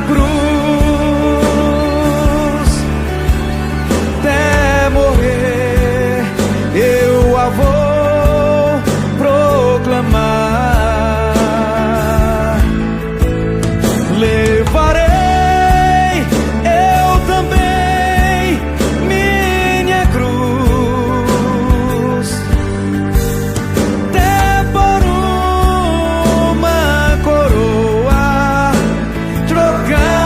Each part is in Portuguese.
cruz, até morrer, eu a vou proclamar. Levarei eu também minha cruz, até por uma coroa trocar.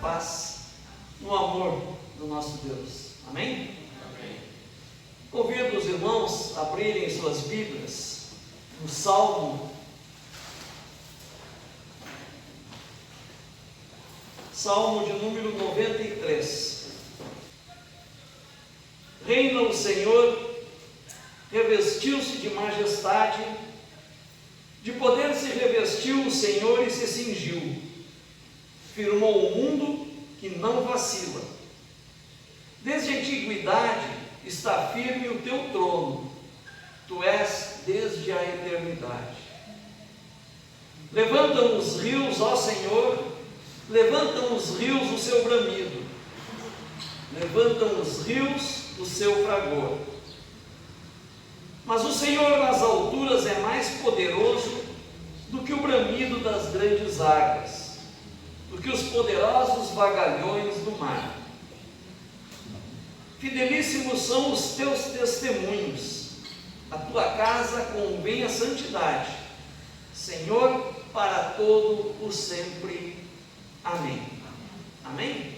Paz no amor do nosso Deus. Amém? Amém. Convido os irmãos a abrirem suas Bíblias no Salmo de número 93. Reina o Senhor, revestiu-se de majestade, de poder se revestiu o Senhor e se cingiu. Firmou o mundo que não vacila. Desde a antiguidade está firme o teu trono, tu és desde a eternidade. Levantam os rios, ó Senhor, levantam os rios o seu bramido, levantam os rios o seu fragor. Mas o Senhor nas alturas é mais poderoso do que o bramido das grandes águas, do que os poderosos vagalhões do mar. Fidelíssimos são os teus testemunhos, a tua casa convém a santidade, Senhor, para todo o sempre. Amém. Amém?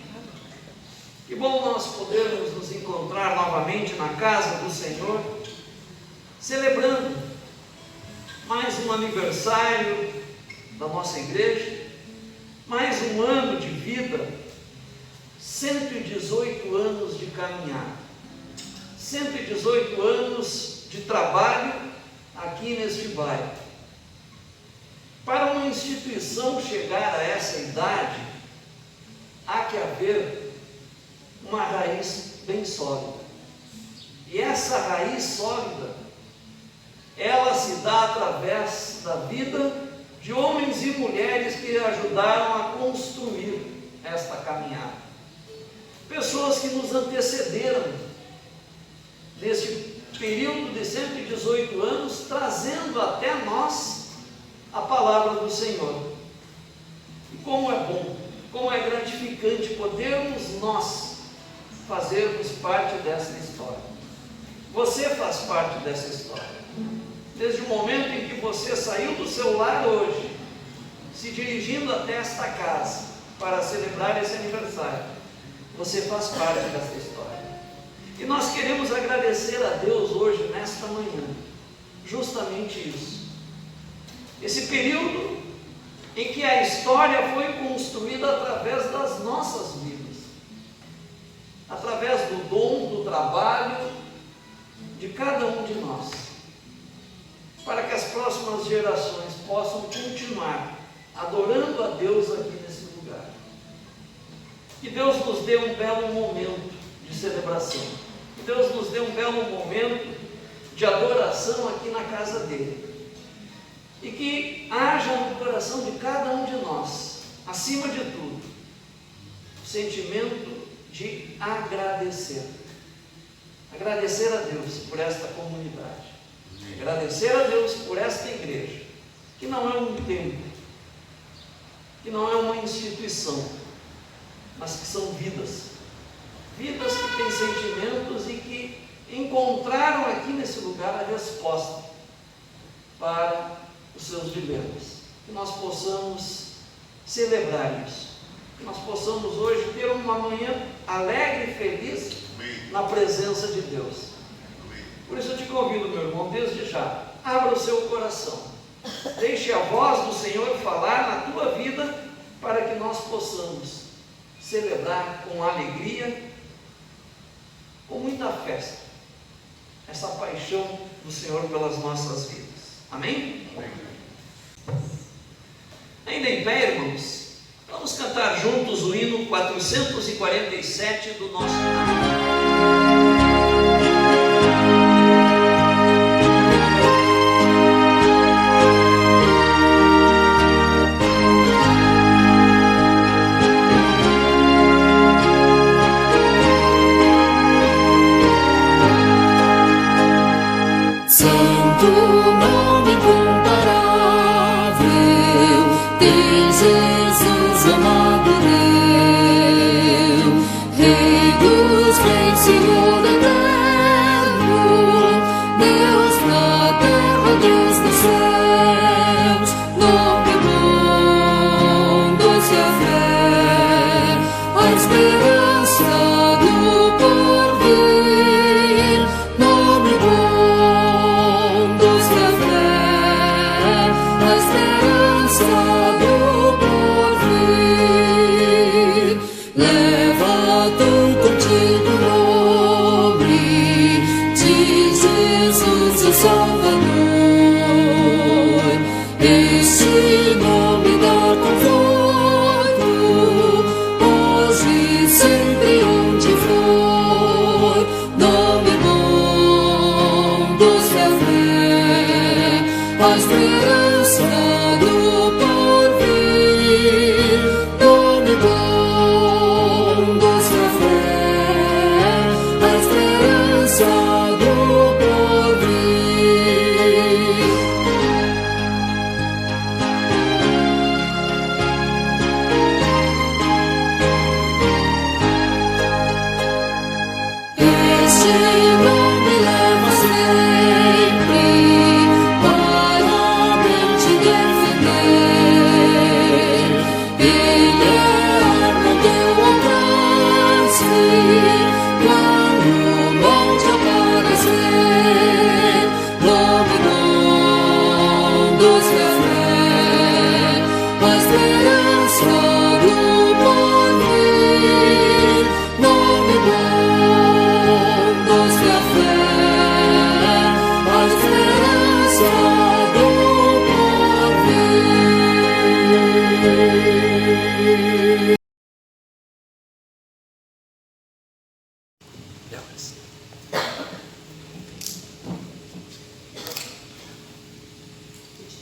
Que bom nós podermos nos encontrar novamente na casa do Senhor, celebrando mais um aniversário da nossa igreja, mais um ano de vida, 118 anos de caminhada, 118 anos de trabalho aqui neste bairro. Para uma instituição chegar a essa idade, há que haver uma raiz bem sólida. E essa raiz sólida, ela se dá através da vida de homens e mulheres que ajudaram a construir esta caminhada. Pessoas que nos antecederam neste período de 118 anos, trazendo até nós a palavra do Senhor. E como é bom, como é gratificante podermos nós fazermos parte dessa história. Você faz parte dessa história. Desde o momento em que você saiu do seu lar hoje, se dirigindo até esta casa para celebrar esse aniversário, você faz parte dessa história. E nós queremos agradecer a Deus hoje, nesta manhã, justamente isso. Esse período em que a história foi construída através das nossas vidas, através do dom, do trabalho de cada um de nós, para que as próximas gerações possam continuar adorando a Deus aqui nesse lugar. Que Deus nos dê um belo momento de celebração, que Deus nos dê um belo momento de adoração aqui na casa dele. E que haja no coração de cada um de nós, acima de tudo, o sentimento de agradecer. Agradecer a Deus por esta comunidade. Agradecer a Deus por esta igreja, que não é um templo, que não é uma instituição, mas que são vidas. Vidas que têm sentimentos e que encontraram aqui nesse lugar a resposta para os seus dilemas. Que nós possamos celebrar isso, que nós possamos hoje ter uma manhã alegre e feliz na presença de Deus. Por isso eu te convido, meu irmão, desde já, abra o seu coração, deixe a voz do Senhor falar na tua vida, para que nós possamos celebrar com alegria, com muita festa, essa paixão do Senhor pelas nossas vidas. Amém? Amém. Ainda em pé, irmãos, vamos cantar juntos o hino 447 do nosso canal.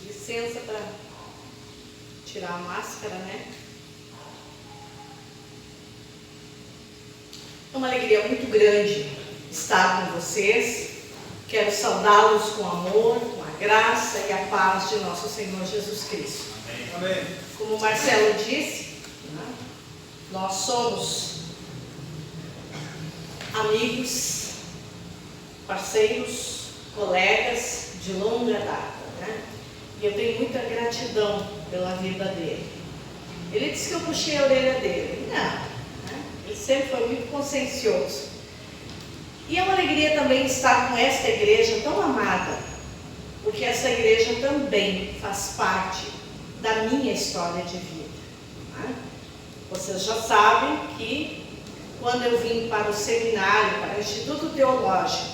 Licença para tirar a máscara, né? É uma alegria muito grande estar com vocês. Quero saudá-los com amor, com a graça e a paz de nosso Senhor Jesus Cristo. Amém. Como o Marcelo disse, né, nós somos amigos, parceiros, colegas de longa data, né? E eu tenho muita gratidão pela vida dele. Ele disse que eu puxei a orelha dele. Não, né? Ele sempre foi muito consciencioso. E é uma alegria também estar com esta igreja tão amada, porque essa igreja também faz parte da minha história de vida, né? Vocês já sabem que quando eu vim para o seminário, para o Instituto Teológico,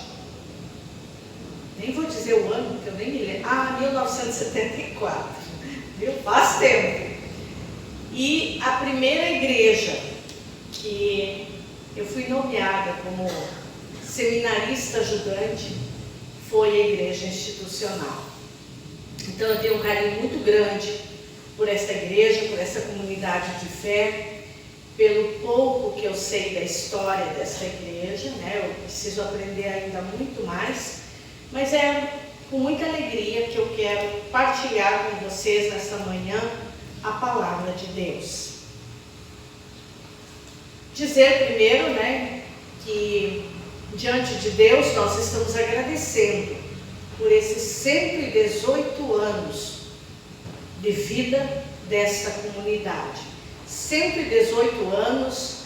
nem vou dizer o ano, porque eu nem me lembro. 1974. Viu? Faz tempo. E a primeira igreja que eu fui nomeada como seminarista ajudante foi a igreja institucional. Então eu tenho um carinho muito grande por esta igreja, por essa comunidade de fé, pelo pouco que eu sei da história desta igreja, né? Eu preciso aprender ainda muito mais. Mas é com muita alegria que eu quero partilhar com vocês nesta manhã a palavra de Deus. Dizer primeiro, né, que diante de Deus nós estamos agradecendo por esses 118 anos de vida desta comunidade. 118 anos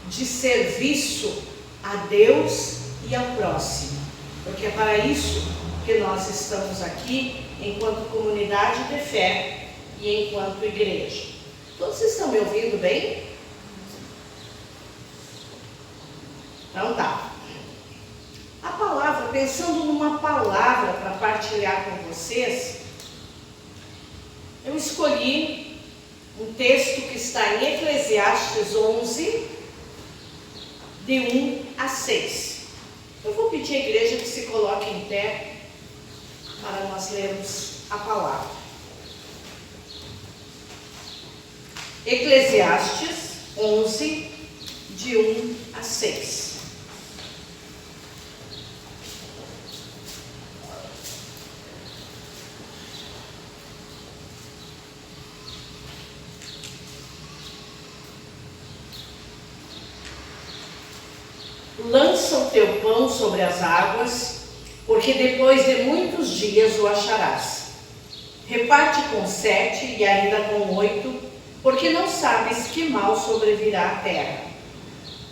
de serviço a Deus e ao próximo. Porque é para isso que nós estamos aqui, enquanto comunidade de fé e enquanto igreja. Todos estão me ouvindo bem? Então tá. A palavra, pensando numa palavra para partilhar com vocês, eu escolhi um texto que está em Eclesiastes 11, de 1 a 6. Eu vou pedir à igreja que se coloque em pé para nós lermos a palavra. Eclesiastes 11, de 1 a 6. Lança o teu pão sobre as águas, porque depois de muitos dias o acharás. Reparte com 7 e ainda com 8, porque não sabes que mal sobrevirá à terra.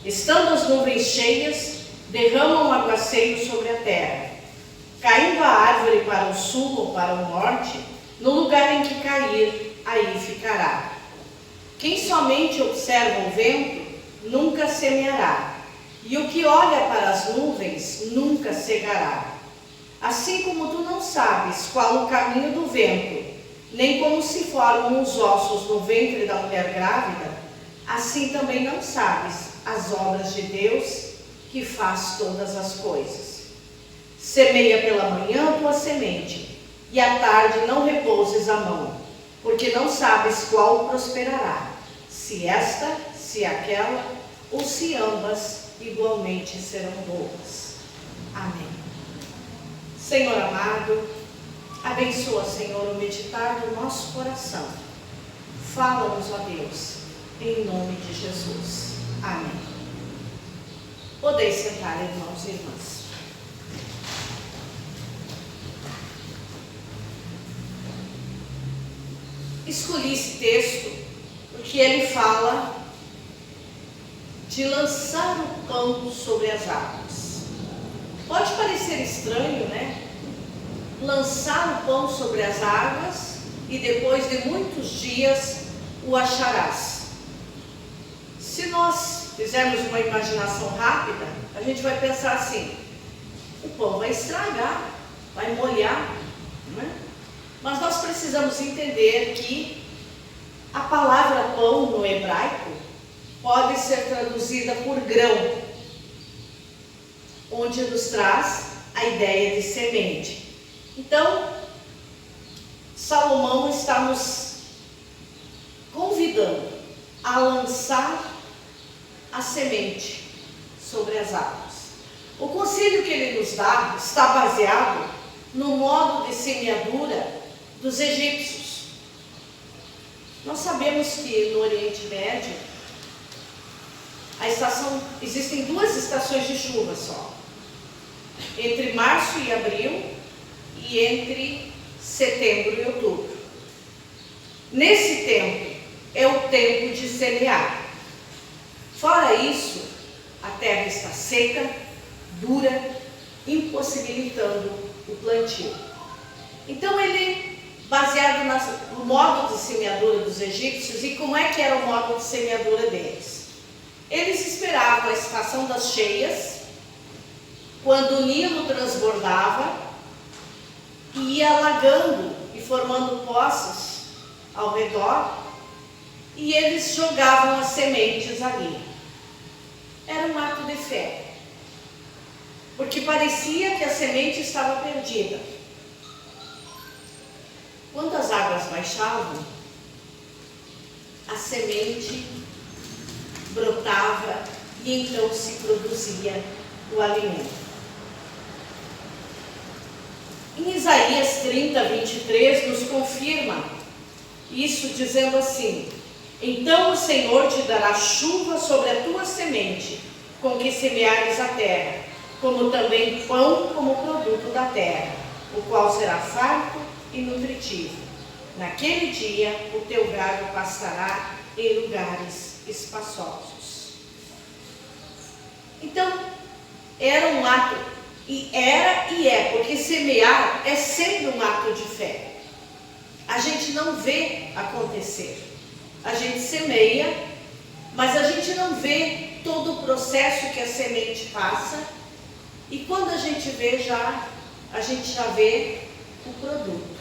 Estando as nuvens cheias, derramam um aguaceiro sobre a terra. Caindo a árvore para o sul ou para o norte, no lugar em que cair, aí ficará. Quem somente observa o vento, nunca semeará, e o que olha para as nuvens, nunca cegará. Assim como tu não sabes qual o caminho do vento, nem como se formam os ossos no ventre da mulher grávida, assim também não sabes as obras de Deus, que faz todas as coisas. Semeia pela manhã a tua semente, e à tarde não repouses a mão, porque não sabes qual prosperará, se esta, se aquela, ou se ambas igualmente serão boas. Amém. Senhor amado, abençoa, Senhor, o meditar do nosso coração. Fala-nos, ó Deus, em nome de Jesus. Amém. Podeis sentar, irmãos e irmãs. Escolhi esse texto porque ele fala de lançar o pão sobre as águas. Pode parecer estranho, né? Lançar o pão sobre as águas e depois de muitos dias o acharás. Se nós fizermos uma imaginação rápida, a gente vai pensar assim: o pão vai estragar, vai molhar, não é? Mas nós precisamos entender que a palavra pão no hebraico pode ser traduzida por grão, onde nos traz a ideia de semente. Então, Salomão está nos convidando a lançar a semente sobre as águas. O conselho que ele nos dá está baseado no modo de semeadura dos egípcios. Nós sabemos que no Oriente Médio existem duas estações de chuva só, entre março e abril e entre setembro e outubro. Nesse tempo é o tempo de semear. Fora isso, a terra está seca, dura, impossibilitando o plantio. Então ele, baseado no modo de semeadura dos egípcios, e como é que era o modo de semeadura deles? Eles esperavam a estação das cheias, quando o Nilo transbordava e ia alagando e formando poços ao redor, e eles jogavam as sementes ali. Era um ato de fé, porque parecia que a semente estava perdida. Quando as águas baixavam, a semente brotava e então se produzia o alimento. Em Isaías 30, 23, nos confirma isso, dizendo assim: então o Senhor te dará chuva sobre a tua semente, com que semeares a terra, como também pão como produto da terra, o qual será farto e nutritivo. Naquele dia o teu gado pastará em lugares espaçosos. Então, era um ato, e é, porque semear é sempre um ato de fé. A gente não vê acontecer. A gente semeia, mas a gente não vê todo o processo que a semente passa, e quando a gente vê a gente já vê o produto.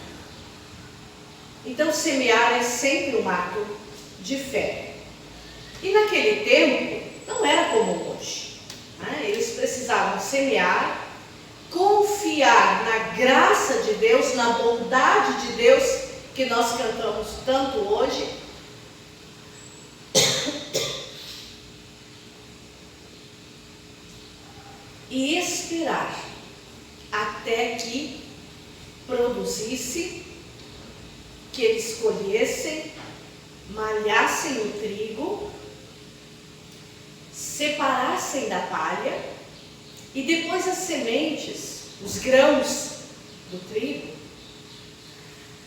Então semear é sempre um ato de fé. E naquele tempo não era como hoje, né? Eles precisavam semear, confiar na graça de Deus, na bondade de Deus, que nós cantamos tanto hoje, e esperar até que produzisse, que eles colhessem, malhassem o trigo, separassem da palha, e depois as sementes, os grãos do trigo,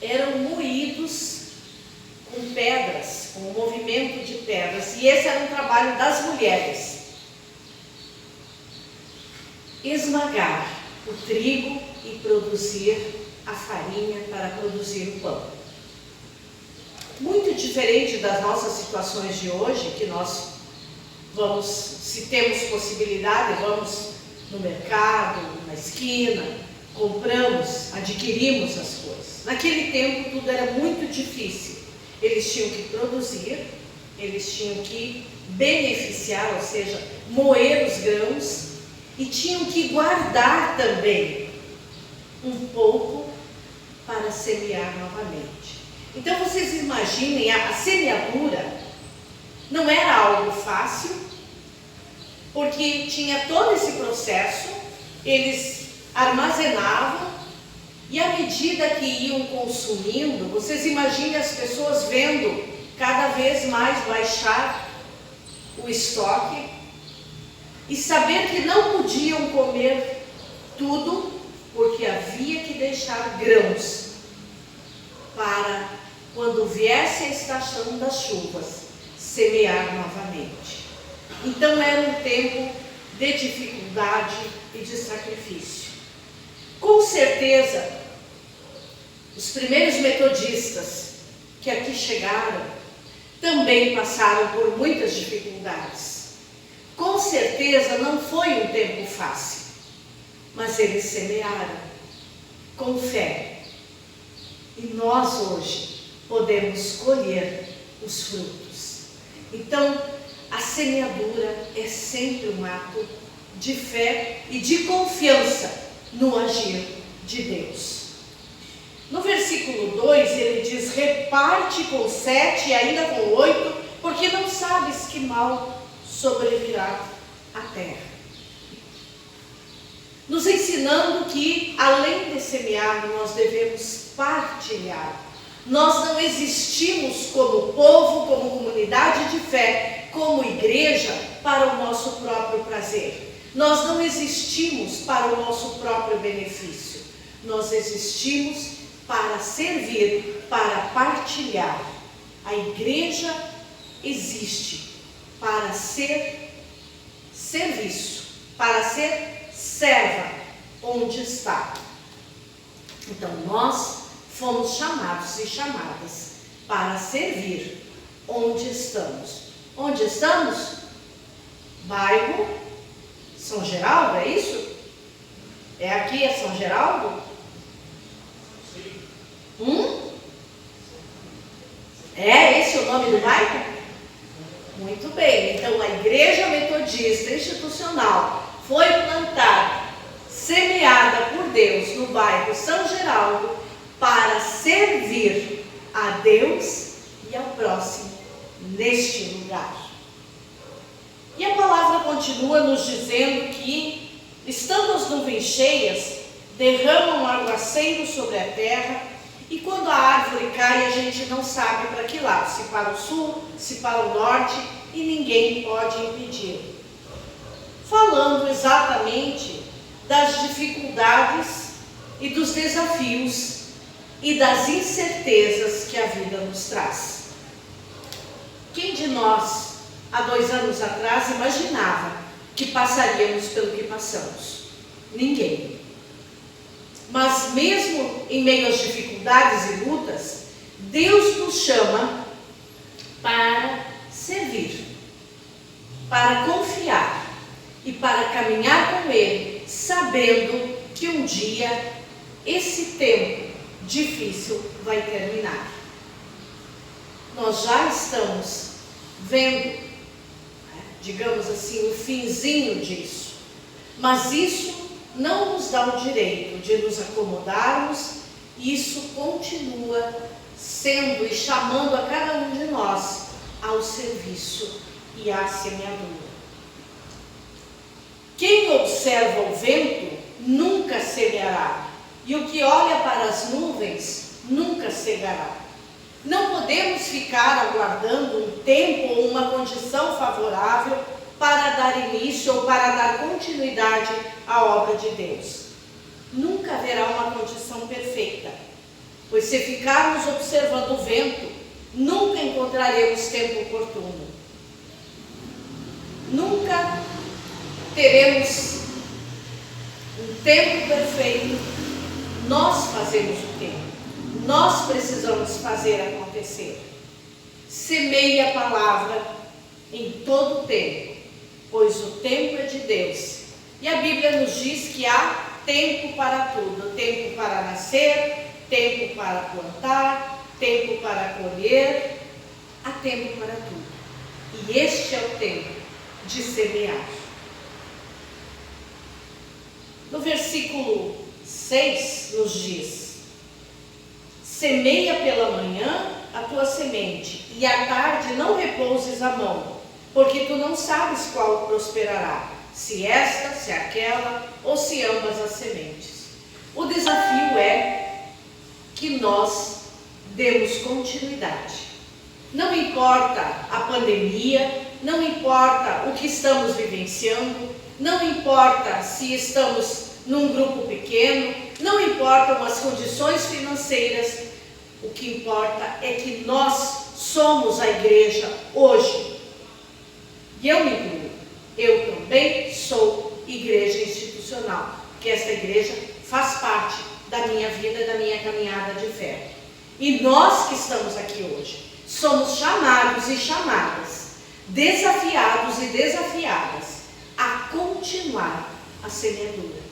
eram moídos com pedras, com o movimento de pedras, e esse era um trabalho das mulheres. esmagar o trigo e produzir a farinha para produzir o pão. Muito diferente das nossas situações de hoje, que nós vamos, se temos possibilidade, vamos no mercado, na esquina, compramos, adquirimos as coisas. Naquele tempo tudo era muito difícil. Eles tinham que produzir, eles tinham que beneficiar, ou seja, moer os grãos, e tinham que guardar também um pouco para semear novamente. Então vocês imaginem, a semeadura não era algo fácil, porque tinha todo esse processo, eles armazenavam, e à medida que iam consumindo, vocês imaginem as pessoas vendo cada vez mais baixar o estoque, e saber que não podiam comer tudo, porque havia que deixar grãos para, quando viesse a estação das chuvas, semear novamente. Então era um tempo de dificuldade e de sacrifício. Com certeza, os primeiros metodistas que aqui chegaram também passaram por muitas dificuldades. Com certeza não foi um tempo fácil, mas eles semearam com fé. E nós hoje podemos colher os frutos. Então, a semeadura é sempre um ato de fé e de confiança no agir de Deus. No versículo 2 ele diz: reparte com 7 e ainda com 8, porque não sabes que mal sobrevirá à terra. Nos ensinando que, além de semear, nós devemos partilhar. Nós não existimos como povo, como comunidade de fé, como igreja, para o nosso próprio prazer. Nós não existimos para o nosso próprio benefício. Nós existimos para servir, para partilhar. A igreja existe para ser serviço, para ser serva onde está. Então nós fomos chamados e chamadas para servir onde estamos. Onde estamos? Bairro São Geraldo, é isso? É aqui, é São Geraldo? É esse o nome do bairro? Muito bem, então a Igreja Metodista Institucional foi plantada, semeada por Deus no bairro São Geraldo para servir a Deus e ao próximo neste lugar. E a palavra continua nos dizendo que, estando as nuvens cheias, derramam um aguaceiro sobre a terra, e quando a árvore cai, a gente não sabe para que lado, se para o sul, se para o norte, e ninguém pode impedir. Falando exatamente das dificuldades e dos desafios e das incertezas que a vida nos traz. Quem de nós, há 2 anos atrás, imaginava que passaríamos pelo que passamos? Ninguém. Mas mesmo em meio às dificuldades e lutas, Deus nos chama para servir, para confiar e para caminhar com Ele, sabendo que um dia esse tempo difícil vai terminar. Nós já estamos vendo, digamos assim, o finzinho disso, mas isso não nos dá o direito de nos acomodarmos. Isso continua sendo e chamando a cada um de nós ao serviço e à semeadura. Quem observa o vento nunca semeará, e o que olha para as nuvens nunca cegará. Não podemos ficar aguardando um tempo ou uma condição favorável para dar início ou para dar continuidade à obra de Deus. Nunca haverá uma condição perfeita, pois se ficarmos observando o vento, nunca encontraremos tempo oportuno. Nunca teremos tempo perfeito, nós fazemos o tempo. Nós precisamos fazer acontecer. Semeie a palavra em todo o tempo, pois o tempo é de Deus. E a Bíblia nos diz que há tempo para tudo. Tempo para nascer, tempo para plantar, tempo para colher. Há tempo para tudo. E este é o tempo de semear. No versículo 6 nos diz: semeia pela manhã a tua semente, e à tarde não repouses a mão, porque tu não sabes qual prosperará, se esta, se aquela, ou se ambas as sementes. O desafio é que nós demos continuidade. Não importa a pandemia, não importa o que estamos vivenciando, não importa se estamos num grupo pequeno, não importam as condições financeiras, o que importa é que nós somos a igreja hoje. E eu me incluo, eu também sou igreja institucional, porque esta igreja faz parte da minha vida e da minha caminhada de fé. E nós que estamos aqui hoje, somos chamados e chamadas, desafiados e desafiadas a continuar a semeadura.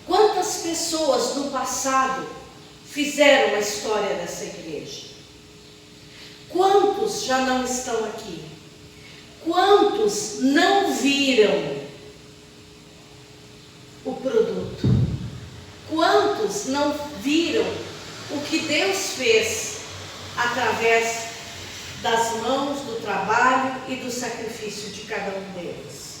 Quantas pessoas no passado fizeram a história dessa igreja? Quantos já não estão aqui? Quantos não viram o produto? Quantos não viram o que Deus fez através das mãos, do trabalho e do sacrifício de cada um deles?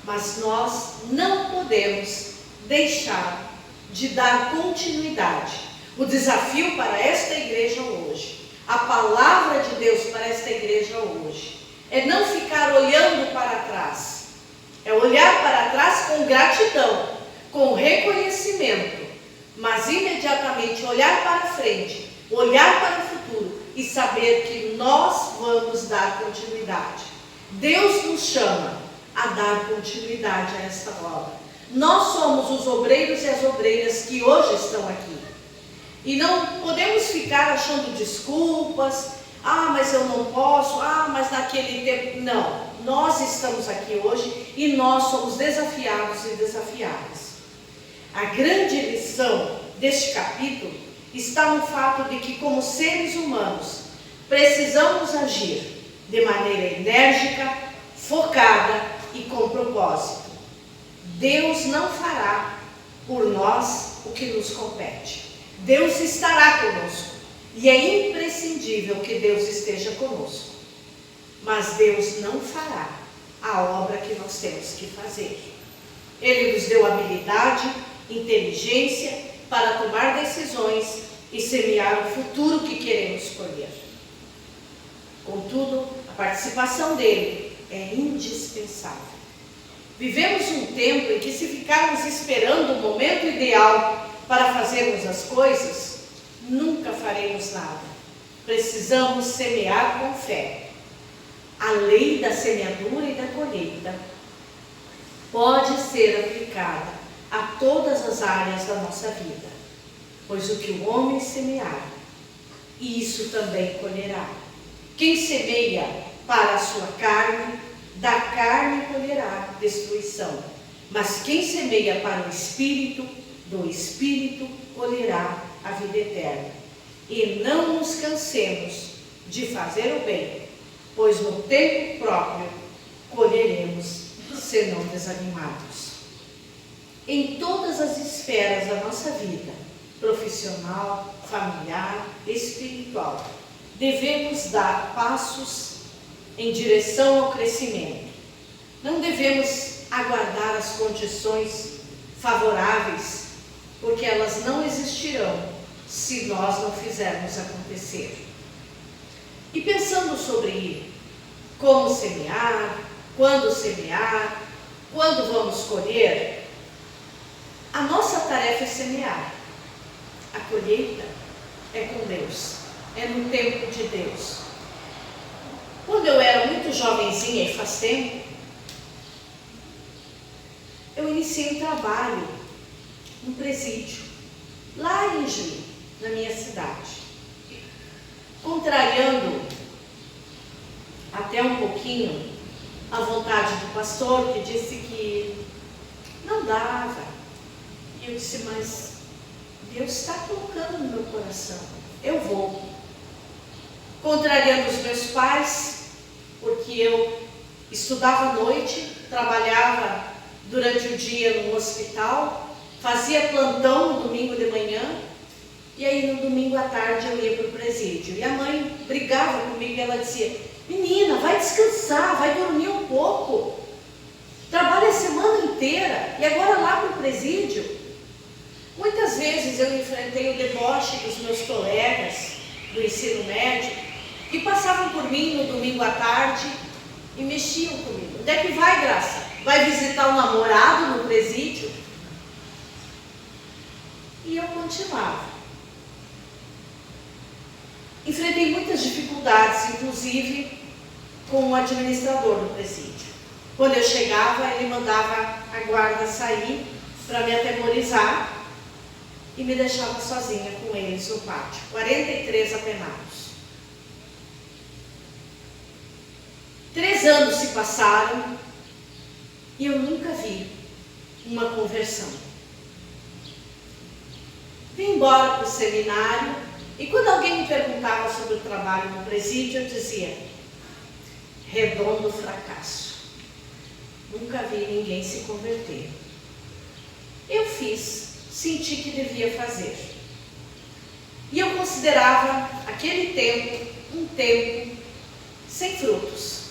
Mas nós não podemos deixar de dar continuidade. O desafio para esta igreja hoje, a palavra de Deus para esta igreja hoje, é não ficar olhando para trás, é olhar para trás com gratidão, com reconhecimento, mas imediatamente olhar para frente, olhar para o futuro e saber que nós vamos dar continuidade. Deus nos chama a dar continuidade a esta obra. Nós somos os obreiros e as obreiras que hoje estão aqui. E não podemos ficar achando desculpas. Ah, mas eu não posso. Ah, mas naquele tempo. Não. Nós estamos aqui hoje e nós somos desafiados e desafiadas. A grande lição deste capítulo está no fato de que, como seres humanos, precisamos agir de maneira enérgica, focada e com propósito. Deus não fará por nós o que nos compete. Deus estará conosco e é imprescindível que Deus esteja conosco. Mas Deus não fará a obra que nós temos que fazer. Ele nos deu habilidade, inteligência para tomar decisões e semear o futuro que queremos colher. Contudo, a participação dele é indispensável. Vivemos um tempo em que, se ficarmos esperando o momento ideal para fazermos as coisas, nunca faremos nada. Precisamos semear com fé. A lei da semeadura e da colheita pode ser aplicada a todas as áreas da nossa vida, pois o que o homem semear, isso também colherá. Quem semeia para a sua carne, da carne colherá destruição, mas quem semeia para o Espírito, do Espírito colherá a vida eterna. E não nos cansemos de fazer o bem, pois no tempo próprio colheremos, se não desanimados. Em todas as esferas da nossa vida, profissional, familiar, espiritual, devemos dar passos em direção ao crescimento. Não devemos aguardar as condições favoráveis, porque elas não existirão se nós não fizermos acontecer. E pensando sobre como semear, quando vamos colher, a nossa tarefa é semear. A colheita é com Deus, é no tempo de Deus. Quando eu era muito jovenzinha, e faz tempo, eu iniciei um trabalho no presídio, lá em Juí, na minha cidade. Contrariando até um pouquinho a vontade do pastor, que disse que não dava. E eu disse, mas Deus está colocando no meu coração, eu vou. Contrariando os meus pais, porque eu estudava à noite, trabalhava durante o dia no hospital, fazia plantão no domingo de manhã, e aí no domingo à tarde eu ia para o presídio. E a mãe brigava comigo e ela dizia, menina, vai descansar, vai dormir um pouco, trabalha a semana inteira, e agora lá para o presídio. Muitas vezes eu enfrentei o deboche dos meus colegas do ensino médio, que passavam por mim no domingo à tarde e mexiam comigo. Onde é que vai, Graça? Vai visitar o namorado no presídio? E eu continuava. Enfrentei muitas dificuldades, inclusive com o administrador do presídio. Quando eu chegava, ele mandava a guarda sair para me atemorizar e me deixava sozinha com eles no pátio. 43 apenados. 3 anos se passaram e eu nunca vi uma conversão. Vim embora para o seminário e quando alguém me perguntava sobre o trabalho no presídio, eu dizia, redondo fracasso. Nunca vi ninguém se converter. Eu fiz, senti que devia fazer. E eu considerava aquele tempo um tempo sem frutos.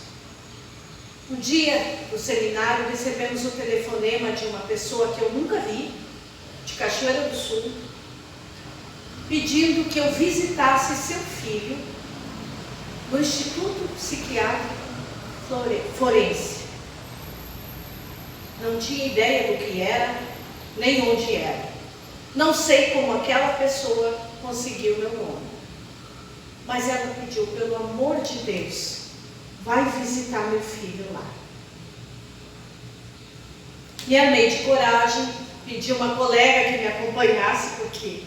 Um dia, no seminário, recebemos o telefonema de uma pessoa que eu nunca vi, de Cachoeira do Sul, pedindo que eu visitasse seu filho no Instituto Psiquiátrico Forense. Não tinha ideia do que era, nem onde era. Não sei como aquela pessoa conseguiu meu nome. Mas ela pediu, pelo amor de Deus, vai visitar meu filho lá. Me armei de coragem, pedi uma colega que me acompanhasse, porque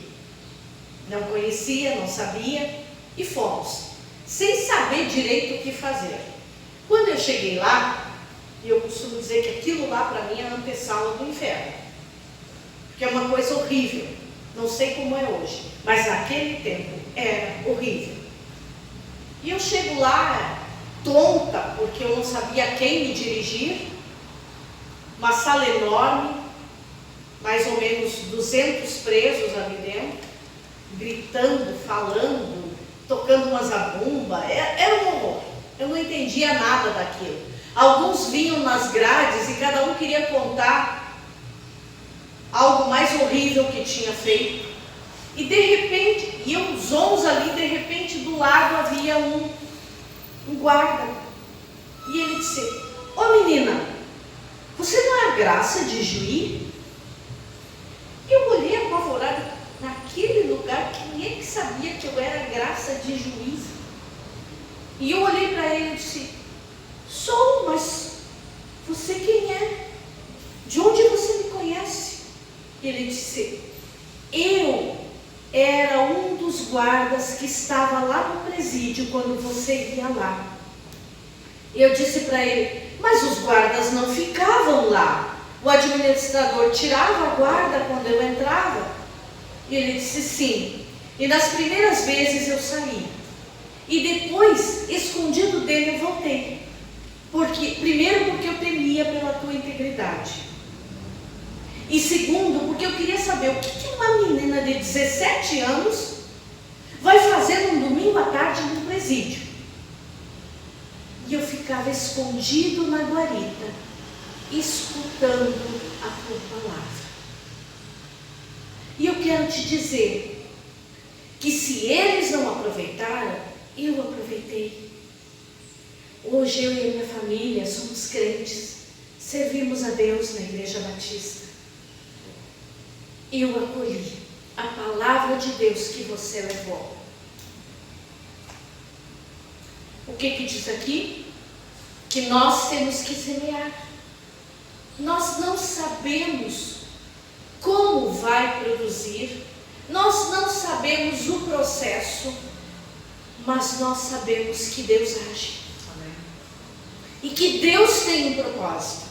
não conhecia, não sabia, e fomos, sem saber direito o que fazer. Quando eu cheguei lá, eu costumo dizer que aquilo lá para mim é a antessala do inferno, porque é uma coisa horrível, não sei como é hoje, mas naquele tempo era horrível. E eu chego lá, tonta, porque eu não sabia a quem me dirigir, uma sala enorme, mais ou menos 200 presos ali dentro, gritando, falando, tocando uma zabumba, era um horror, eu não entendia nada daquilo. Alguns vinham nas grades e cada um queria contar algo mais horrível que tinha feito, e de repente, iam os 11 ali, de repente do lado havia um guarda, e ele disse, ô menina, você não é a Graça de Juí? Eu olhei apavorada, naquele lugar, quem é que sabia que eu era Graça de Juí? E eu olhei para ele e disse, sou, mas você quem é? De onde você me conhece? E ele disse, eu era um dos guardas que estava lá no presídio quando você ia lá. Eu disse para ele, mas os guardas não ficavam lá. O administrador tirava a guarda quando eu entrava. E ele disse sim. E nas primeiras vezes eu saí. E depois, escondido dele, eu voltei. Primeiro porque eu temia pela tua integridade. E segundo, porque eu queria saber o que uma menina de 17 anos vai fazer num domingo à tarde no presídio. E eu ficava escondido na guarita, escutando a tua palavra. E eu quero te dizer que se eles não aproveitaram, eu aproveitei. Hoje eu e a minha família somos crentes, servimos a Deus na Igreja Batista. Eu acolhi a palavra de Deus que você levou. O que diz aqui? Que nós temos que semear. nós não sabemos como vai produzir, nós não sabemos o processo, mas nós sabemos que Deus age. E que Deus tem um propósito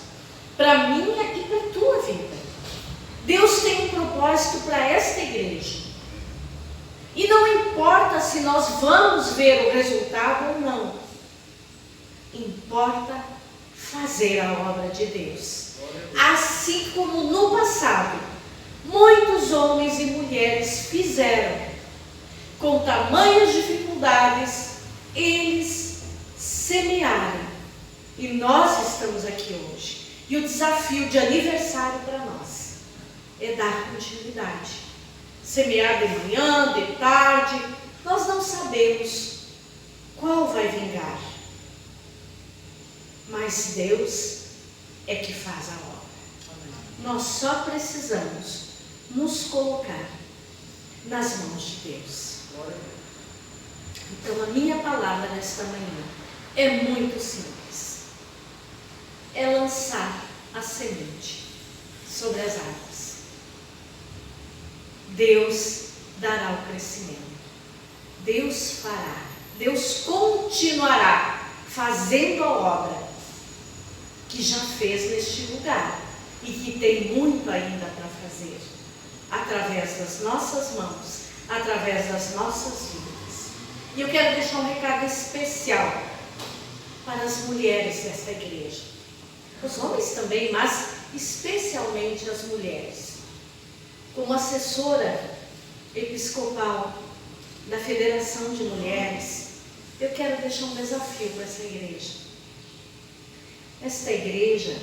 para minha e para a tua vida. Deus tem um propósito para esta igreja. E não importa se nós vamos ver o resultado ou não. Importa fazer a obra de Deus. Assim como no passado, muitos homens e mulheres fizeram. Com tamanhas dificuldades, eles semearam. E nós estamos aqui hoje. E o desafio de aniversário para nós é dar continuidade. Semear de manhã, de tarde, nós não sabemos qual vai vingar. Mas Deus é que faz a obra. Nós só precisamos nos colocar nas mãos de Deus. Então a minha palavra nesta manhã é muito simples. É lançar a semente sobre as águas. Deus dará o crescimento. Deus fará. Deus continuará fazendo a obra que já fez neste lugar e que tem muito ainda para fazer, através das nossas mãos, através das nossas vidas. E eu quero deixar um recado especial para as mulheres desta igreja. Os homens também, mas especialmente as mulheres. Como assessora episcopal da Federação de Mulheres, eu quero deixar um desafio para essa igreja. Esta igreja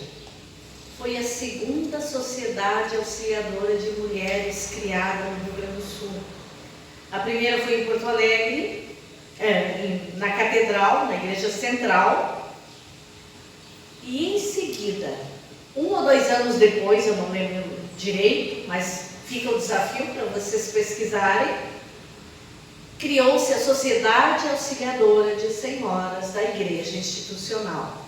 foi a segunda sociedade auxiliadora de mulheres criada no Rio Grande do Sul. A primeira foi em Porto Alegre, na Catedral, na Igreja Central. E em seguida, 1 ou 2 anos depois, eu não lembro direito, mas fica o desafio para vocês pesquisarem, criou-se a Sociedade Auxiliadora de Senhoras da Igreja Institucional.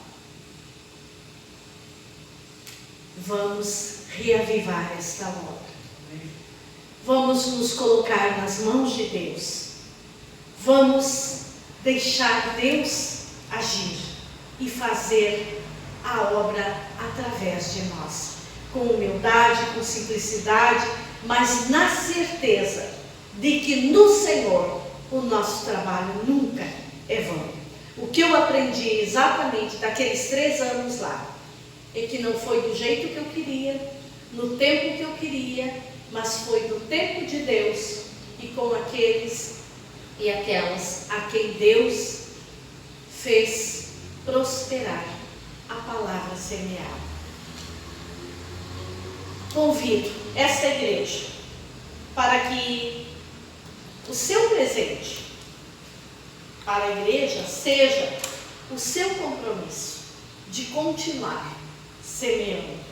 Vamos reavivar esta obra. Vamos nos colocar nas mãos de Deus. Vamos deixar Deus agir e fazer a obra através de nós. Com humildade, com simplicidade, mas na certeza de que no Senhor o nosso trabalho nunca é vão. O que eu aprendi exatamente daqueles 3 anos lá é que não foi do jeito que eu queria, no tempo que eu queria, mas foi do tempo de Deus e com aqueles e aquelas a quem Deus fez prosperar a palavra semeada. Convido esta igreja para que o seu presente para a igreja seja o seu compromisso de continuar semeando.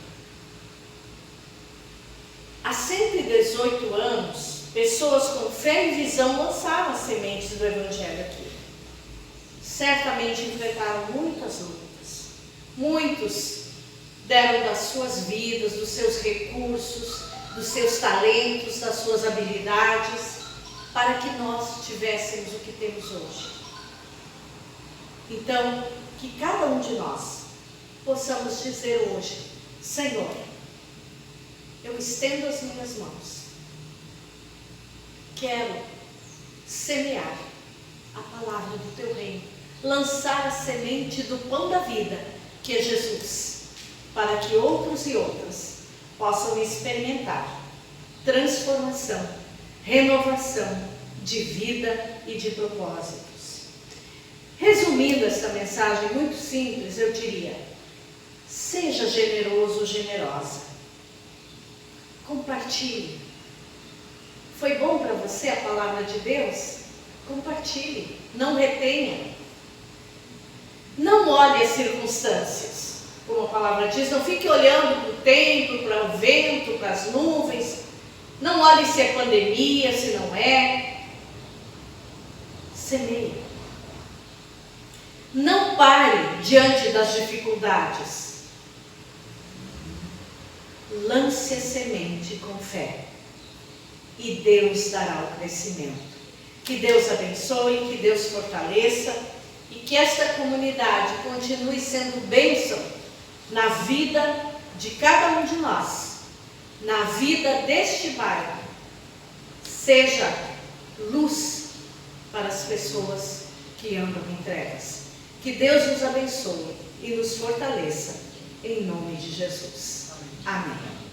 Há 118 anos, pessoas com fé e visão lançaram as sementes do Evangelho aqui. Certamente enfrentaram muitas lutas. Muitos deram das suas vidas, dos seus recursos, dos seus talentos, das suas habilidades, para que nós tivéssemos o que temos hoje. Então, que cada um de nós possamos dizer hoje: Senhor, eu estendo as minhas mãos, quero semear a palavra do teu reino, lançar a semente do pão da vida, que é Jesus, para que outros e outras possam experimentar transformação, renovação de vida e de propósitos. Resumindo esta mensagem muito simples, eu diria: seja generoso, generosa. Compartilhe. Foi bom para você a palavra de Deus? Compartilhe. Não retenha. Não olhe as circunstâncias. Como a palavra diz, não fique olhando para o tempo, para o vento, para as nuvens. Não olhe se é pandemia, se não é. Semeie. Não pare diante das dificuldades. lance a semente com fé e Deus dará o crescimento. Que Deus abençoe, que Deus fortaleça e que esta comunidade continue sendo bênção na vida de cada um de nós, na vida deste bairro. Seja luz para as pessoas que andam em trevas. Que Deus nos abençoe e nos fortaleça, em nome de Jesus. Amém.